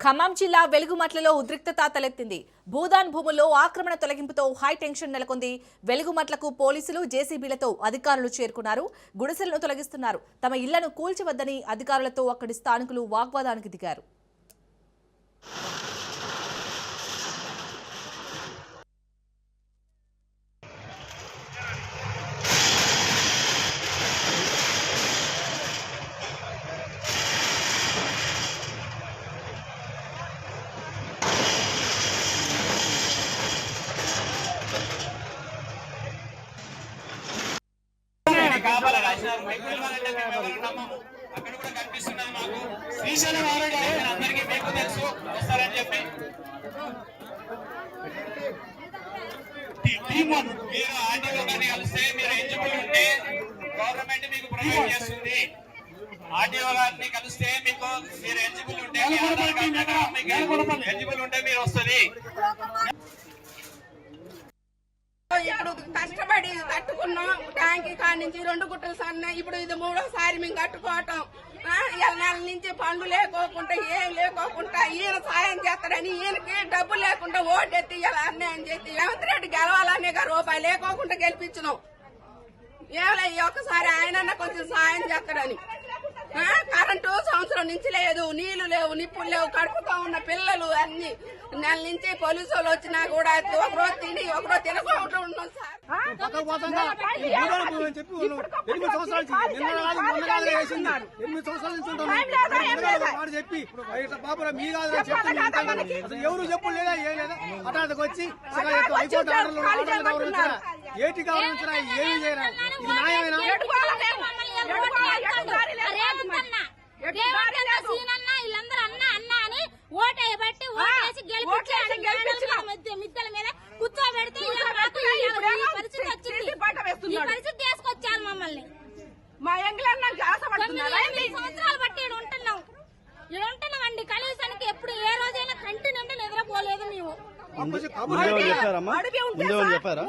ఖమ్మం జిల్లా వెలుగుమట్లలో ఉద్రిక్తత తలెత్తింది. భూదాన్ భూముల్లో ఆక్రమణ తొలగింపుతో హై టెన్షన్ నెలకొంది. వెలుగుమట్లకు పోలీసులు జేసీబీలతో అధికారులు చేరుకున్నారు. గుడిసెలను తొలగిస్తున్నారు. తమ ఇళ్లను కూల్చవద్దని అధికారులతో అక్కడి స్థానికులు వాగ్వాదానికి దిగారు. అక్కడ కూడా కనిపిస్తున్నది మాకు శ్రీశైలం అందరికీ మీకు తెలుసు వస్తారని చెప్పి మీరు ఆర్టీఓ గారిని కలిస్తే మీరు ఎలిజిబుల్ ఉంటే గవర్నమెంట్ మీకు ప్రొవైడ్ చేస్తుంది. ఆర్టీఓ గారిని కలిస్తే మీకు మీరు ఎలిజిబుల్ ఉంటే ఎలిజిబుల్ ఉంటే మీరు వస్తుంది. ఇప్పుడు కష్టపడి కట్టుకున్నాం. ట్యాంకీ కాడి నుంచి 2 గుట్టలు సన్న. ఇప్పుడు ఇది 3వసారి మేము కట్టుకోవటం. నెల నుంచి పనులు లేకోకుండా ఏం లేకోకుండా ఈయన సాయం చేస్తాడని ఈయనకి డబ్బు లేకుండా ఓటెత్తి ఇలా అన్యాయం చేసి రేవంత్ రెడ్డి గెలవాలనే రూపాయి లేకోకుండా గెలిపించినాం. ఏమలే ఒక్కసారి ఆయన కొంచెం సాయం చేస్తాడని. కరెంటు సంవత్సరం నుంచి లేదు, నీళ్లు లేవు, నిప్పులు లేవు, కడుపుతో ఉన్న పిల్లలు అన్ని నెల నుంచి పోలీసు వాళ్ళు వచ్చినా కూడా ఒకరోజు తిని ఒకరోజు తినకుండా ఉన్నాం సార్. ఎవరు చెప్పు లేదా ఏం లేదా అటానికి వచ్చి ఏటి కావాలని ఏమి చేయరా? ఇది న్యాయమేనా? మిద్దల మీద కూర్చోబెడితే తీసుకొచ్చారు మమ్మల్ని. మా సంవత్సరాలు బట్టి ఉంటున్నాం ఉంటున్నామండి. కనీసానికి ఎప్పుడు ఏ రోజైనా కంటి నుండి నిద్రపోలేదు మేము. చెప్పారా?